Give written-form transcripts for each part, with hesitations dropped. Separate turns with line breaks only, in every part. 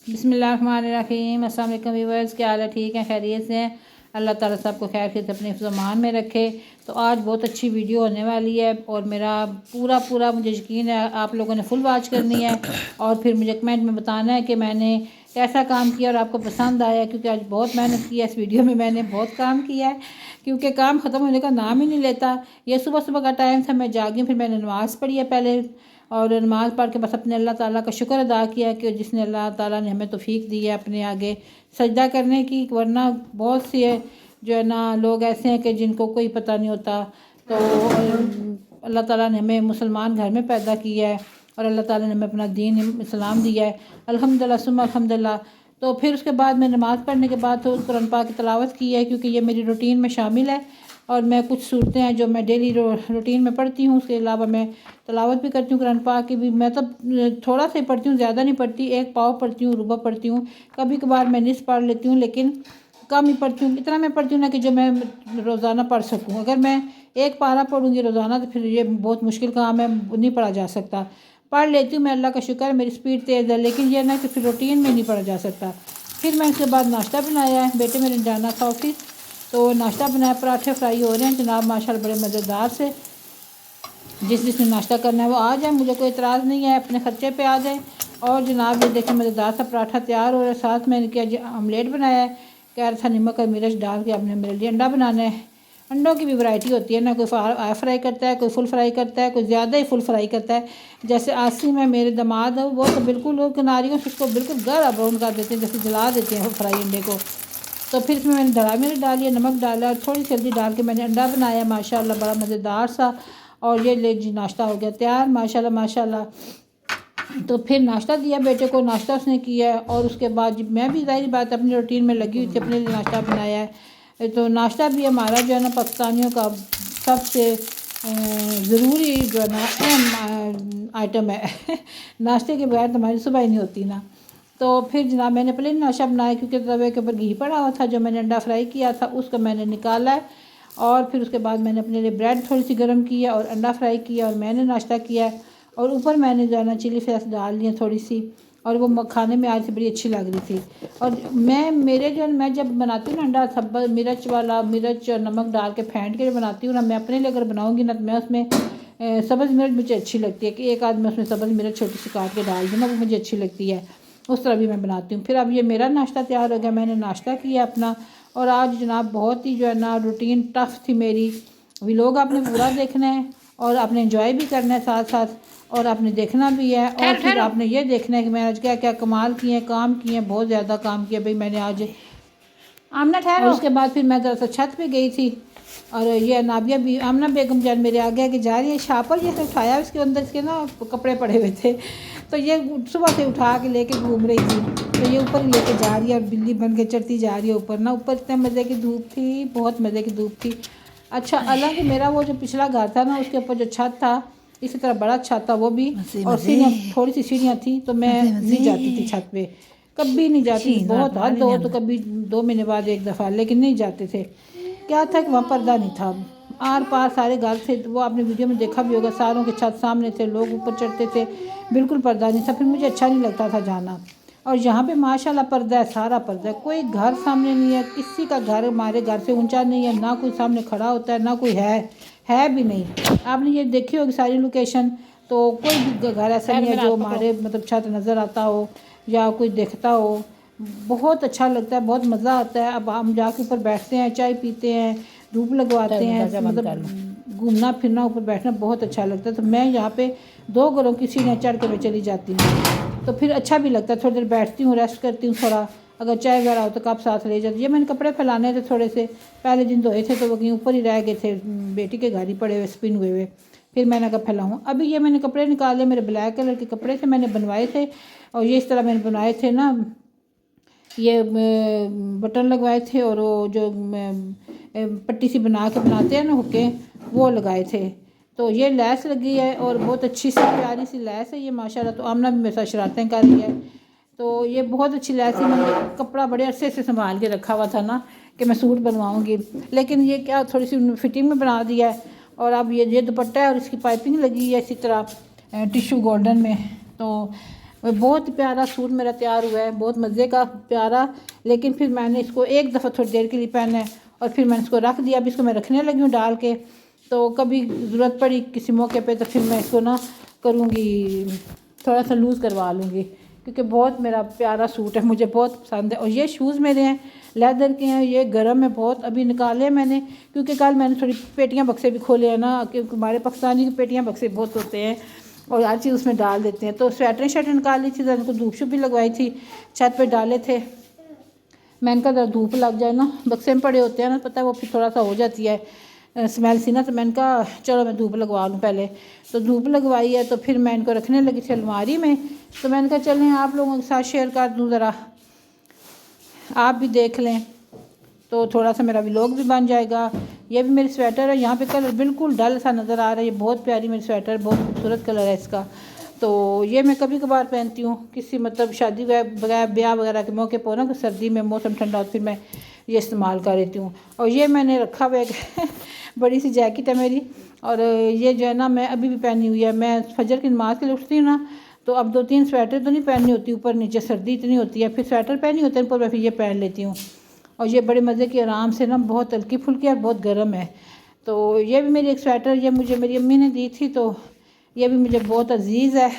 बिस्मिल्लाहिर्रहमानिर्रहीम। अस्सलाम वालेकुम व्यूअर्स, क्या हाल है? ठीक है, खैरियत से हैं? अल्लाह ताला सबको खैर खैरियत अपने ज़मान में रखे। तो आज बहुत अच्छी वीडियो होने वाली है और मेरा पूरा मुझे यकीन है आप लोगों ने फुल वॉच करनी है और फिर मुझे कमेंट में बताना है कि मैंने कैसा काम किया और आपको पसंद आया, क्योंकि आज बहुत मेहनत की है इस वीडियो में। मैंने बहुत काम किया है क्योंकि काम ख़त्म होने का नाम ही नहीं लेता। ये सुबह सुबह का टाइम था, मैं जागी, फिर मैंने नमाज़ पढ़ी है पहले और नमाज़ पढ़ के बस अपने अल्लाह ताला का शुक्र अदा किया कि जिसने अल्लाह ताला ने हमें तौफीक दी है अपने आगे सजदा करने की। वरना बहुत सी जो है ना लोग ऐसे हैं कि जिनको कोई पता नहीं होता। तो अल्लाह ताला ने हमें मुसलमान घर में पैदा किया है और अल्लाह ताला ने हमें अपना दीन इस्लाम दिया है, अल्हम्दुलिल्लाह सुम्मा अल्हम्दुलिल्लाह। तो फिर उसके बाद मैं नमाज़ पढ़ने के बाद तो कुरान पाक की तिलावत की है, क्योंकि ये मेरी रूटीन में शामिल है और मैं कुछ सूरतें हैं जो मैं डेली रूटीन में पढ़ती हूँ। उसके अलावा मैं तिलावत भी करती हूँ कुरान पाक की भी। मैं तब थोड़ा सा ही पढ़ती हूँ, ज़्यादा नहीं पढ़ती, एक पाव पढ़ती हूँ, रुबा पढ़ती हूँ, कभी कभार मैं निस पढ़ लेती हूँ, लेकिन कम ही पढ़ती हूँ। इतना मैं पढ़ती हूँ ना कि जो मैं रोज़ाना पढ़ सकूँ। अगर मैं एक पारा पढ़ूँगी रोज़ाना तो फिर ये बहुत मुश्किल काम है, नहीं पढ़ा जा सकता। पढ़ लेती हूँ मैं, अल्लाह का शुक्र है मेरी स्पीड तेज़ है, लेकिन ये ना कि फिर रूटीन में नहीं पढ़ा जा सकता। फिर मैं उसके बाद नाश्ता बनाया है, बेटे मेरे जाना था ऑफिस, तो नाश्ता बनाया, पराठे फ्राई हो रहे हैं जनाब माशाल्लाह बड़े मज़ेदार से। जिसने नाश्ता करना है वो आ जाए, मुझे कोई इतराज़ नहीं है, अपने ख़र्चे पे आ जाए। और जनाब ये देखें मज़ेदार सा पराठा तैयार हो रहा है। साथ मैंने क्या ऑमलेट बनाया है, कह रहा था नमक और मिर्च डाल के आपने मेरे लिए अंडा बनाना है। अंडों की भी वैरायटी होती है ना, कोई हाफ फ्राई करता है, कोई फुल फ्राई करता है, कोई ज़्यादा ही फुल फ्राई करता है। जैसे आसिम है मेरे दामाद, वो तो बिल्कुल वो किनारियों से उसको बिल्कुल गाढ़ा ब्राउन कर देते हैं, जैसे जला देते हैं फ्राई अंडे को। तो फिर इसमें मैंने धड़ा मिर्च डाली, नमक डाला और थोड़ी सी हल्दी डाल के मैंने अंडा बनाया माशाल्लाह बड़ा मज़ेदार सा। और ये ले जी नाश्ता हो गया तैयार माशाल्लाह माशाल्लाह। तो फिर नाश्ता दिया बेटे को, नाश्ता उसने किया और उसके बाद मैं भी ज़ाहिर बात अपनी रूटीन में लगी हुई थी, अपने लिए नाश्ता बनाया है। तो नाश्ता भी हमारा जो है ना पाकिस्तानियों का सबसे ज़रूरी जो है ना अहम आइटम है नाश्ते के बगैर तो हमारी सुबह ही नहीं होती ना। तो फिर जनाब मैंने प्लेन नाश्ता बनाया, क्योंकि तवे के ऊपर घी पड़ा हुआ था, जो मैंने अंडा फ्राई किया था उसको मैंने निकाला है। और फिर उसके बाद मैंने अपने लिए ब्रेड थोड़ी सी गर्म की है और अंडा फ्राई किया और मैंने नाश्ता किया है। और ऊपर मैंने जो है ना चिली फ्लेक्स डाल दिए थोड़ी सी, और वो खाने में आज से बड़ी अच्छी लग रही थी। और मैं जब बनाती हूँ ना अंडा सब मिर्च वाला, मिर्च और नमक डाल के फेंट के बनाती हूँ ना, मैं अपने लिए अगर बनाऊँगी ना तो मैं उसमें सब्ज़ मिर्च मुझे अच्छी लगती है कि एक आदमी उसमें सब्ज़ मिर्च छोटी सी काट के डाल दूँ ना, वो मुझे अच्छी लगती है। उस तरह भी मैं बनाती हूँ। फिर अब ये मेरा नाश्ता तैयार हो गया, मैंने नाश्ता किया अपना। और आज जनाब बहुत ही जो है ना रूटीन टफ़ थी मेरी। व्लॉग आपने पूरा देखना है और आपने एंजॉय भी करना है साथ साथ, और आपने देखना भी है। और फिर आपने ये देखना है कि मैंने आज क्या क्या कमाल किए हैं, काम किए हैं, बहुत ज़्यादा काम किया भाई मैंने आज। आमना ठहरो। और उसके बाद फिर मैं ज़रा सा छत पे गई थी और ये नाबिया भी आमना बेगम जान मेरे आगे आगे जा रही है। शापर जैसे उठाया, इसके अंदर इसके ना कपड़े पड़े हुए थे, तो ये सुबह से उठा के लेके घूम रही थी। तो ये ऊपर लेके जा रही है और बिल्ली बन के चढ़ती जा रही है ऊपर ना। ऊपर इतने मज़े की धूप थी, बहुत मज़े की धूप थी। अच्छा अलग मेरा वो जो पिछला घर था ना, उसके ऊपर जो छत था इसी तरह बड़ा छत था वो भी, और सीढ़ियाँ थोड़ी सी सीढ़ियाँ थी, तो मैं नहीं जाती थी छत पे, कभी नहीं जाती थी। बहुत हद हो तो कभी 2 महीने बाद एक दफ़ा, लेकिन नहीं जाते थे। क्या था कि वहाँ पर्दा नहीं था, आर पार सारे घर थे, वो आपने वीडियो में देखा भी होगा, सारों के छत सामने थे, लोग ऊपर चढ़ते थे, बिल्कुल पर्दा नहीं था। फिर मुझे अच्छा नहीं लगता था जाना। और यहाँ पे माशाल्लाह पर्दा है, सारा पर्दा है, कोई घर सामने नहीं है, किसी का घर हमारे घर से ऊंचा नहीं है, ना कोई सामने खड़ा होता है, ना कोई है भी नहीं। आपने ये देखी होगी सारी लोकेशन, तो कोई भी घर ऐसा नहीं है जो हमारे मतलब छत नज़र आता हो या कोई देखता हो। बहुत अच्छा लगता है, बहुत मज़ा आता है। अब हम जाके ऊपर बैठते हैं, चाय पीते हैं, धूप लगवाते हैं, मतलब घूमना फिरना ऊपर बैठना बहुत अच्छा लगता है। तो मैं यहाँ पे 2 घरों की सीढ़ियाँ चढ़ के मैं चली जाती हूँ, तो फिर अच्छा भी लगता है। थोड़ी देर बैठती हूँ, रेस्ट करती हूँ थोड़ा, अगर चाय वगैरह हो तो कप साथ ले जाती हूँ। ये मैंने कपड़े फैलाने थे थोड़े से, पहले दिन धोए थे तो वो कहीं ऊपर ही रह गए थे, बेटी के घर ही पड़े हुए स्पिन हुए हुए, फिर मैंने कहा फैलाऊँ। अभी ये मैंने कपड़े निकाले, मेरे ब्लैक कलर के कपड़े थे, मैंने बनवाए थे, और ये इस तरह मैंने बनवाए थे ना, ये बटन लगवाए थे और वो जो पट्टी सी बना के बनाते हैं ना हुक्के, वो लगाए थे। तो ये लैस लगी है और बहुत अच्छी सी प्यारी सी लैस है ये माशाल्लाह। तो आमना भी मेरे साथ शरारतें कर रही है, तो ये बहुत अच्छी लैस है। मैंने कपड़ा बड़े अरसे से संभाल के रखा हुआ था ना कि मैं सूट बनवाऊँगी, लेकिन ये क्या थोड़ी सी फिटिंग में बना दिया है। और अब ये दुपट्टा है और इसकी पाइपिंग लगी है इसी तरह टिशू गोल्डन में। तो और बहुत प्यारा सूट मेरा तैयार हुआ है, बहुत मज़े का प्यारा। लेकिन फिर मैंने इसको एक दफ़ा थोड़ी देर के लिए पहना है और फिर मैंने इसको रख दिया। अब इसको मैं रखने लगी हूँ डाल के, तो कभी ज़रूरत पड़ी किसी मौके पे तो फिर मैं इसको ना करूँगी, थोड़ा सा लूज़ करवा लूँगी, क्योंकि बहुत मेरा प्यारा सूट है, मुझे बहुत पसंद है। और ये शूज़ मेरे हैं लेदर के हैं, ये गर्म है बहुत, अभी निकाले हैं मैंने, क्योंकि कल मैंने थोड़ी पेटियाँ बक्से भी खोले हैं ना, क्योंकि हमारे पाकिस्तानी की पेटियाँ बक्से बहुत होते हैं और हर चीज़ उसमें डाल देते हैं। तो स्वेटर शर्ट निकाली थी, तो उनको धूप शूप भी लगवाई थी, छत पे डाले थे। मैंने कहा धूप लग जाए ना, बक्से में पड़े होते हैं ना, पता है वो फिर थोड़ा सा हो जाती है स्मेल सी ना, तो मैंने कहा चलो मैं धूप लगवा लूँ पहले। तो धूप लगवाई है तो फिर मैं इनको रखने लगी थी अलमारी में। तो मैंने कहा चलें आप लोगों के साथ शेयर कर दूँ, ज़रा आप भी देख लें, तो थोड़ा सा मेरा व्लॉग भी बन जाएगा। ये भी मेरी स्वेटर है, यहाँ पे कलर बिल्कुल डल सा नज़र आ रहा है, ये बहुत प्यारी मेरी स्वेटर, बहुत खूबसूरत कलर है इसका। तो ये मैं कभी कभार पहनती हूँ, किसी मतलब शादी वगैरह ब्याह वगैरह के मौके पर ना, सर्दी में मौसम ठंडा हो फिर मैं ये इस्तेमाल कर लेती हूँ। और ये मैंने रखा हुआ एक बड़ी सी जैकेट है मेरी, और ये जो है ना मैं अभी भी पहनी हुई है। मैं फजर की नमाज़ के लिए उठती हूँ ना, तो अब 2-3 स्वेटर तो नहीं पहननी होती, ऊपर नीचे सर्दी इतनी होती है, फिर स्वेटर पहनी होती है ऊपर, मैं फिर ये पहन लेती हूँ। और ये बड़े मज़े की आराम से ना, बहुत हल्की फुल्की और बहुत गर्म है। तो ये भी मेरी एक स्वेटर, ये मुझे मेरी अम्मी ने दी थी, तो ये भी मुझे बहुत अजीज़ है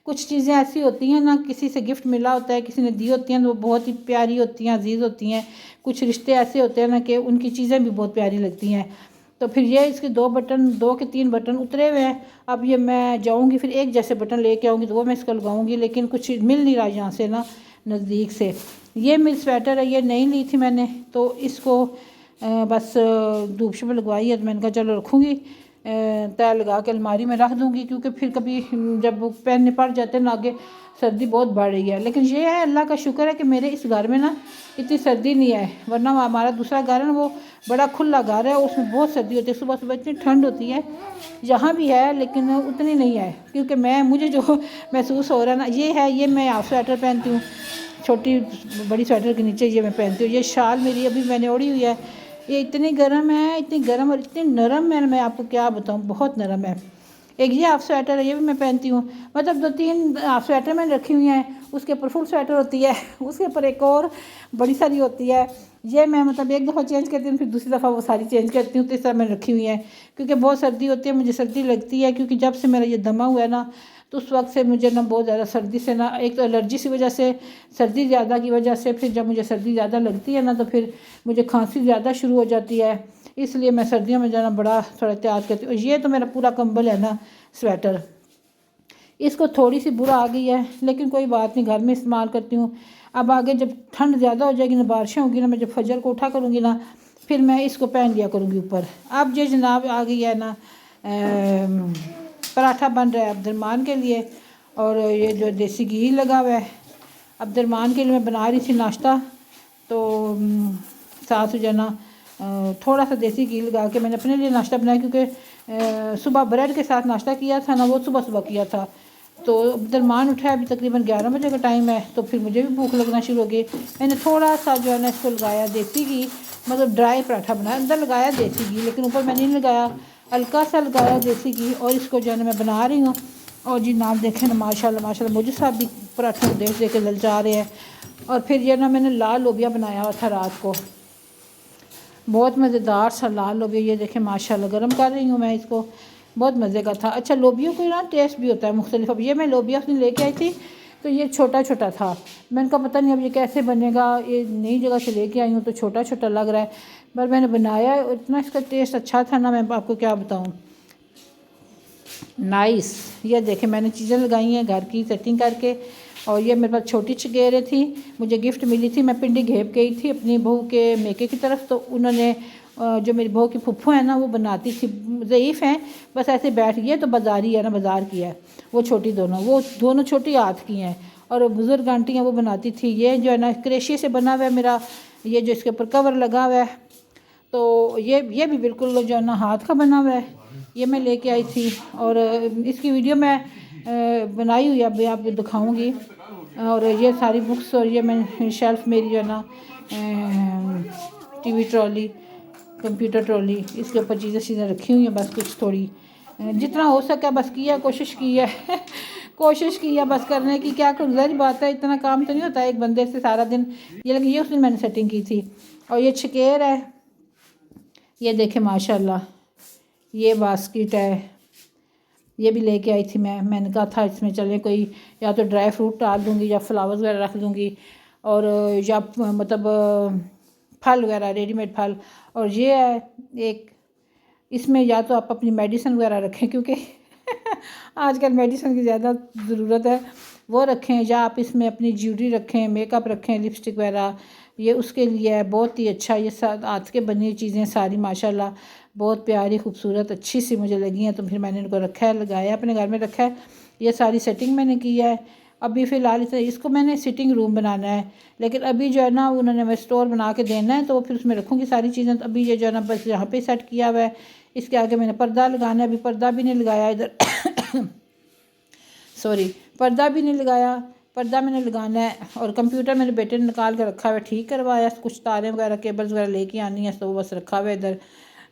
कुछ चीज़ें ऐसी होती हैं ना, किसी से गिफ्ट मिला होता है, किसी ने दी होती हैं, तो वो बहुत ही प्यारी होती हैं, अजीज़ होती हैं। कुछ रिश्ते ऐसे होते हैं ना कि उनकी चीज़ें भी बहुत प्यारी लगती हैं। तो फिर ये इसके 2 के 3 बटन उतरे हुए हैं। अब ये मैं जाऊंगी फिर एक जैसे बटन लेके आऊँगी, तो वो मैं इसको लगाऊंगी, लेकिन कुछ मिल नहीं रहा यहाँ से ना नज़दीक से। ये मेरी स्वेटर है, ये नहीं ली थी मैंने, तो इसको बस धूप शूप लगवाई है, तो मैंने कहा चलो रखूँगी, तय लगा के अलमारी में रख दूँगी, क्योंकि फिर कभी जब पहनने पड़ जाते हैं ना, आगे सर्दी बहुत बढ़ रही है। लेकिन ये है अल्लाह का शुक्र है कि मेरे इस घर में ना इतनी सर्दी नहीं है, वरना हमारा दूसरा घर है ना, वो बड़ा खुला घर है, उसमें बहुत सर्दी होती है, सुबह सुबह इतनी ठंड होती है। यहाँ भी है लेकिन उतनी नहीं है, क्योंकि मुझे जो महसूस हो रहा है ना, ये है, ये मैं हाफ स्वेटर पहनती हूँ, छोटी बड़ी स्वेटर के नीचे ये मैं पहनती हूँ। ये शाल मेरी अभी मैंने ओढ़ी हुई है, ये इतनी गर्म है, इतनी गर्म और इतनी नरम है, मैं आपको क्या बताऊँ, बहुत नरम है। एक ये हाफ स्वेटर है, ये भी मैं पहनती हूँ, मतलब 2-3 हाफ स्वेटर मैंने रखी हुई हैं। उसके ऊपर फुल स्वेटर होती है, उसके ऊपर एक और बड़ी सारी होती है। ये मैं मतलब एक दफ़ा चेंज करती हूँ, फिर दूसरी दफ़ा वो सारी चेंज करती हूँ, तो इस तरह मैंने रखी हुई है, क्योंकि बहुत सर्दी होती है, मुझे सर्दी लगती है, क्योंकि जब से मेरा ये दमा हुआ है ना, तो उस वक्त से मुझे ना बहुत ज़्यादा सर्दी से ना, एक तो एलर्जी की वजह से, सर्दी ज़्यादा की वजह से, फिर जब मुझे सर्दी ज़्यादा लगती है ना, तो फिर मुझे खांसी ज़्यादा शुरू हो जाती है, इसलिए मैं सर्दियों में जाना बड़ा थोड़ा एहतियात करती हूँ। ये तो मेरा पूरा कंबल है ना स्वेटर, इसको थोड़ी सी बुरा आ गई है, लेकिन कोई बात नहीं, घर में इस्तेमाल करती हूँ। अब आगे जब ठंड ज़्यादा हो जाएगी ना, बारिशें होगी ना, मैं जब फजर को उठा करूँगी ना, फिर मैं इसको पहन लिया करूँगी ऊपर। अब जो जनाब आ गई है ना, पराठा बन रहा है अब्दुलरमान के लिए, और ये जो देसी घी लगा हुआ है अब्दुलरमान के लिए, मैं बना रही थी नाश्ता। तो साथ जो ना थोड़ा सा देसी घी लगा के मैंने अपने लिए नाश्ता बनाया, क्योंकि सुबह ब्रेड के साथ नाश्ता किया था ना, वो सुबह सुबह किया था। तो अब्दुलरमान उठा, अभी तकरीबन 11 बजे का टाइम है, तो फिर मुझे भी भूख लगना शुरू हो गई। मैंने थोड़ा सा जो है ना इसको लगाया देसी घी, मतलब ड्राई पराठा बनाया, अंदर लगाया देसी घी, लेकिन ऊपर मैंने नहीं लगाया, हल्का सा लगाया देसी घी, और इसको जो है ना मैं बना रही हूँ। और जी नाम देखें ना, माशाल्लाह माशाल्लाह, मुझे साहब भी पराठे को देख देख के ललचा रहे हैं। और फिर ये ना मैंने लाल लोबिया बनाया हुआ था रात को, बहुत मज़ेदार सा लाल लोबिया, ये देखें माशाल्लाह, गर्म कर रही हूँ मैं इसको, बहुत मज़े का था। अच्छा, लोबियों को ना टेस्ट भी होता है मुख्तलिफ। अब ये मैं लोबिया अपनी लेके आई थी, तो ये छोटा छोटा था, मैंने कहा पता नहीं अब ये कैसे बनेगा, ये नई जगह से लेके आई हूँ तो छोटा छोटा लग रहा है, पर मैंने बनाया, इतना इसका टेस्ट अच्छा था ना, मैं आपको क्या बताऊँ, नाइस। ये देखें मैंने चीज़ें लगाई हैं घर की सेटिंग करके, और ये मेरे पास छोटी चगेरे थी, मुझे गिफ्ट मिली थी, मैं पिंडी घेप गई थी अपनी बहू के मेके की तरफ, तो उन्होंने जो मेरी बहू की फुफ्फू है ना, वो बनाती थी, ज़ईफ़ हैं, बस ऐसे बैठ गई है, तो बाज़ारी है ना, बाज़ार की है वो छोटी दोनों, वो दोनों छोटी हाथ की हैं, और बुज़ुर्ग आंटी हैं वो बनाती थी। ये जो है ना क्रेशिया से बना हुआ है मेरा, ये जो इसके ऊपर कवर लगा हुआ है, तो ये भी बिल्कुल जो है ना हाथ का बना हुआ है, ये मैं लेके आई थी, और इसकी वीडियो मैं बनाई हुई है, अभी आपको दिखाऊंगी। और ये सारी बुक्स, और ये मैं शेल्फ़ मेरी जो है ना टीवी ट्रॉली, कंप्यूटर ट्रॉली, इसके ऊपर चीज़ें रखी हुई हैं, बस कुछ थोड़ी जितना हो सका बस किया, कोशिश की है कोशिश की है बस करने की, क्या करूँ, ज़ाहिर बात है इतना काम तो नहीं होता है एक बंदे से सारा दिन। ये लेकिन ये उस दिन मैंने सेटिंग की थी। और ये छकेर है, ये देखें माशाल्लाह, ये बास्केट है, ये भी लेके आई थी मैंने कहा था इसमें चलें कोई या तो ड्राई फ्रूट डाल दूँगी या फ्लावर्स वगैरह रख दूँगी, और या मतलब फल वगैरह, रेडीमेड फल। और ये है एक, इसमें या तो आप अपनी मेडिसिन वगैरह रखें क्योंकि आजकल मेडिसिन की ज़्यादा ज़रूरत है, वो रखें, या आप इसमें अपनी ज्वेलरी रखें, मेकअप रखें, लिपस्टिक वगैरह, ये उसके लिए है। बहुत ही अच्छा, ये हाथ के बनी चीज़ें सारी माशाल्लाह बहुत प्यारी खूबसूरत अच्छी सी मुझे लगी हैं, तो फिर मैंने इनको रखा है, लगाया, अपने घर में रखा है। ये सारी सेटिंग मैंने की है। अभी फ़िलहाल इसको मैंने सिटिंग रूम बनाना है, लेकिन अभी जो है ना उन्होंने मैं स्टोर बना के देना है, तो फिर उसमें रखूँगी सारी चीज़ें। तो अभी ये जो है ना बस यहाँ पे सेट किया हुआ है। इसके आगे मैंने पर्दा लगाना है, अभी पर्दा भी नहीं लगाया इधर सॉरी, पर्दा भी नहीं लगाया, पर्दा मैंने लगाना है। और कंप्यूटर मेरे बेटे ने निकाल के रखा हुआ है, ठीक करवाया, कुछ तारें वगैरह केबल्स वगैरह लेके आनी है, तो वो बस रखा हुआ है इधर।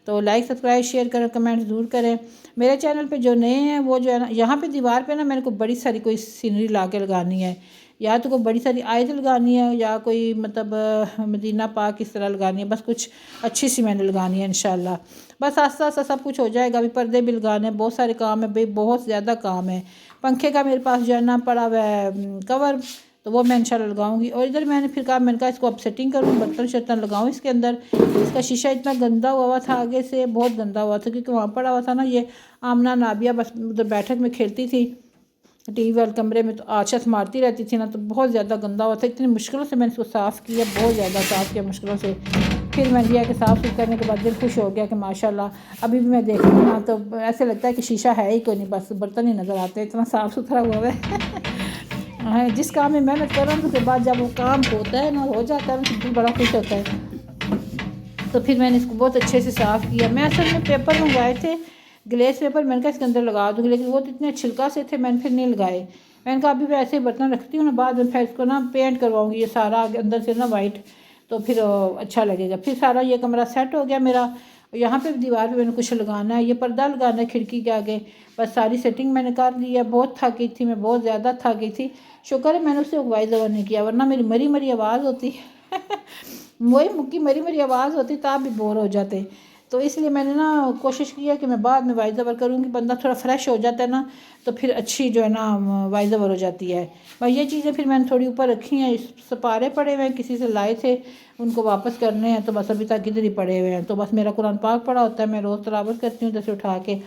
तो लाइक सब्सक्राइब शेयर करें, कमेंट ज़रूर करें। मेरे चैनल पे जो नए हैं वो जो है ना, यहाँ पे दीवार पे ना मैंने को बड़ी सारी कोई सीनरी ला के लगानी है, या तो कोई बड़ी सारी आयत लगानी है, या कोई मतलब मदीना पाक इस तरह लगानी है, बस कुछ अच्छी सी मैंने लगानी है इंशाल्लाह। बस आस्ता आस्ता सब कुछ हो जाएगा। अभी पर्दे भी लगाने हैं, बहुत सारे काम है भाई, बहुत ज़्यादा काम है। पंखे का मेरे पास जो है ना पड़ा हुआ है कवर, तो वो मैं इंशाल्लाह लगाऊंगी। और इधर मैंने फिर कहा, मैंने कहा इसको अब सेटिंग करूँ, बर्तन शर्तन लगाऊँ इसके अंदर। इसका शीशा इतना गंदा हुआ था, आगे से बहुत गंदा हुआ था, क्योंकि वहाँ पड़ा हुआ था ना ये आमना नाबिया, बस उधर बैठक में खेलती थी टीवी वाले कमरे में, तो आछत मारती रहती थी ना, तो बहुत ज़्यादा गंदा हुआ था। इतनी मुश्किलों से मैंने इसको साफ़ किया, बहुत ज़्यादा साफ़ किया मुश्किलों से। फिर मैंने दिया कि साफ़ सुफ करने के बाद दिल खुश हो गया कि माशाल्लाह अभी भी मैं देखती हूँ ना तो ऐसे लगता है कि शीशा है ही कोई नहीं, बस बर्तन ही नज़र आते हैं, इतना साफ़ सुथरा हुआ है। जिस काम में मेहनत करो उसके बाद जब वो काम होता है ना, हो जाता है, तो दिल बड़ा खुश होता है। तो फिर मैंने इसको बहुत अच्छे से साफ़ किया। मैं असल में पेपर मंगवाए थे, ग्लेस पेपर, मैंने कहा इसके अंदर लगा दूँगी, लेकिन वो तो इतने छिलका से थे, मैंने फिर नहीं लगाए। मैंने कहा अभी वैसे ही बर्तन रखती हूँ ना, बाद में फिर इसको ना पेंट करवाऊँगी ये सारा अंदर से ना वाइट, तो फिर अच्छा लगेगा। फिर सारा ये कमरा सेट हो गया मेरा। यहाँ पे दीवार पे मैंने कुछ लगाना है, ये पर्दा लगाना है खिड़की के आगे, बस सारी सेटिंग मैंने कर ली है। बहुत थक गई थी मैं, बहुत ज़्यादा थक गई थी। शुक्र है मैंने उससे वॉइस ओवर नहीं किया, वरना मेरी मरी मरी आवाज़ होती वही मुक्की मरी मरी आवाज़ होती, तो आप भी बोर हो जाते। तो इसलिए मैंने ना कोशिश की है कि मैं बाद में वॉइस ओवर करूँगी, बंदा थोड़ा फ्रेश हो जाता है ना, तो फिर अच्छी जो है ना वॉइस ओवर हो जाती है। और ये चीज़ें फिर मैंने थोड़ी ऊपर रखी हैं, सपारे पड़े हुए हैं, किसी से लाए थे, उनको वापस करने हैं, तो बस अभी तक इधर ही पड़े हुए हैं। तो बस मेरा कुरान पाक पड़ा होता है, मैं रोज़ तिलावत करती हूँ इधर से उठा के,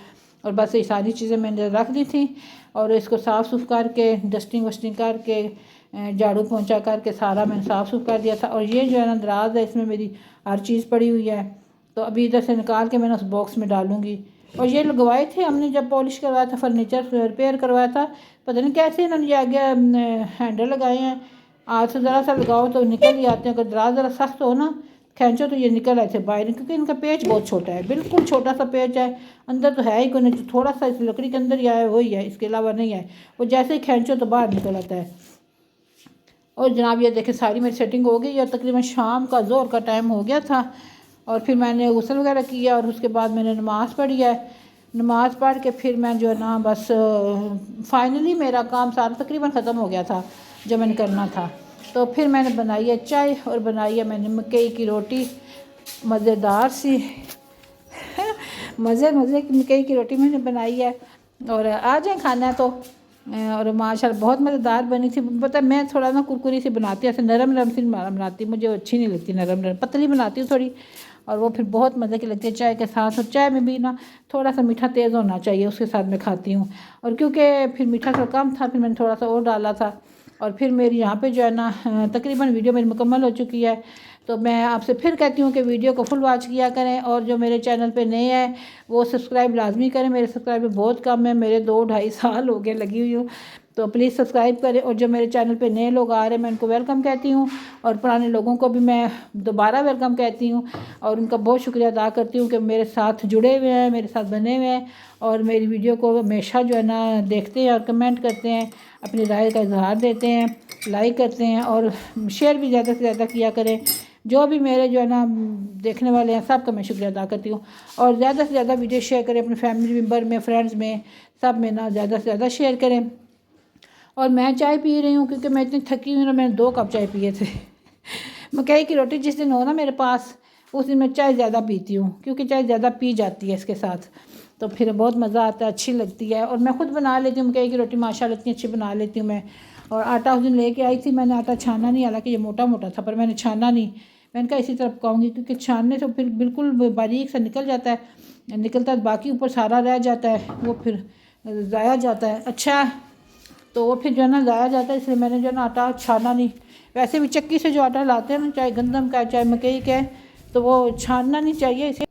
और बस ये सारी चीज़ें मैंने रख दी थी। और इसको साफ़ सुफ करके डस्टिंग वस्टिंग करके झाड़ू पोंछा करके सारा मैंने साफ़ सुफ कर दिया था। और ये जो है ना दराज है, इसमें मेरी हर चीज़ पड़ी हुई है, तो अभी इधर से निकाल के मैंने उस बॉक्स में डालूंगी। और ये लगवाए थे हमने जब पॉलिश करवाया था, फर्नीचर रिपेयर करवाया था, पता नहीं कैसे इन्होंने ये आगे हैंडल लगाए हैं, हाथ से ज़रा सा लगाओ तो निकल ही आते हैं, अगर दराज ज़रा सख्त हो ना खींचो तो ये निकल आए थे बाहर, क्योंकि इनका पेच बहुत छोटा है, बिल्कुल छोटा सा पेच है, अंदर तो है ही कोई नहीं, थोड़ा सा इस लकड़ी के अंदर ही आया वही है, इसके अलावा नहीं है। वो जैसे ही खींचो तो बाहर निकल आता है। और जनाब ये देखें सारी मेरी सेटिंग हो गई, और तकरीबन शाम का ज़ोर का टाइम हो गया था। और फिर मैंने गुस्ल वगैरह किया, और उसके बाद मैंने नमाज़ पढ़ी है। नमाज़ पढ़ के फिर मैं जो है ना बस फाइनली मेरा काम सारा तकरीबन ख़त्म हो गया था जो मैंने करना था। तो फिर मैंने बनाई है चाय, और बनाई है मैंने मकई की रोटी मज़ेदार सी मज़े की मकई की रोटी मैंने बनाई है, और आ जाए खाना तो। और माशाल्लाह बहुत मज़ेदार बनी थी। पता मैं थोड़ा ना कुरकुरी सी बनाती हूँ, ऐसे नरम नरम सी बनाती, मुझे अच्छी नहीं लगती नरम नरम, पतली बनाती हूँ थोड़ी, और वो फिर बहुत मज़े की लगती है चाय के साथ। और चाय में भी ना थोड़ा सा मीठा तेज़ होना चाहिए, उसके साथ मैं खाती हूँ। और क्योंकि फिर मीठा थोड़ा कम था, फिर मैंने थोड़ा सा और डाला था। और फिर मेरी यहाँ पे जो है ना तकरीबन वीडियो मेरी मुकम्मल हो चुकी है। तो मैं आपसे फिर कहती हूँ कि वीडियो को फुल वॉच किया करें, और जो मेरे चैनल पे नए हैं वो सब्सक्राइब लाजमी करें। मेरे सब्सक्राइबर बहुत कम है, मेरे 2-2.5 साल हो गए लगी हुई हूँ, तो प्लीज़ सब्सक्राइब करें। और जो मेरे चैनल पे नए लोग आ रहे हैं मैं उनको वेलकम कहती हूँ, और पुराने लोगों को भी मैं दोबारा वेलकम कहती हूँ, और उनका बहुत शुक्रिया अदा करती हूँ कि मेरे साथ जुड़े हुए हैं, मेरे साथ बने हुए हैं, और मेरी वीडियो को हमेशा जो है ना देखते हैं और कमेंट करते हैं, अपनी राय का इजहार देते हैं, लाइक करते हैं, और शेयर भी ज़्यादा से ज़्यादा किया करें। जो भी मेरे जो है ना देखने वाले हैं सबका मैं शुक्रिया अदा करती हूँ। और ज़्यादा से ज़्यादा वीडियो शेयर करें, अपने फैमिली मेम्बर में, फ्रेंड्स में, सब में ना ज़्यादा से ज़्यादा शेयर करें। और मैं चाय पी रही हूँ क्योंकि मैं इतनी थकी हुई ना, मैंने 2 कप चाय पिए थे। मकई की रोटी जिस दिन हो ना मेरे पास, उस दिन मैं चाय ज़्यादा पीती हूँ क्योंकि चाय ज़्यादा पी जाती है इसके साथ, तो फिर बहुत मज़ा आता है, अच्छी लगती है। और मैं खुद बना लेती हूँ मकई की रोटी, माशाल्लाह इतनी अच्छी बना लेती हूँ मैं। और आटा उस दिन लेके आई थी मैंने, आटा छाना नहीं, हालांकि ये मोटा मोटा था पर मैंने छाना नहीं। मैंने कहा इसी तरह पकाऊंगी क्योंकि छानने से फिर बिल्कुल बारीक सा निकल जाता है, निकलता है बाकी ऊपर सारा रह जाता है, वो फिर ज़ाया जाता है। अच्छा, तो वो फिर जो है ना ज़ाया जाता है, इसलिए मैंने जो है ना आटा छाना नहीं। वैसे भी चक्की से जो आटा लाते हैं ना, चाहे गंदम का चाहे मकई का है, तो वो छानना नहीं चाहिए इसे।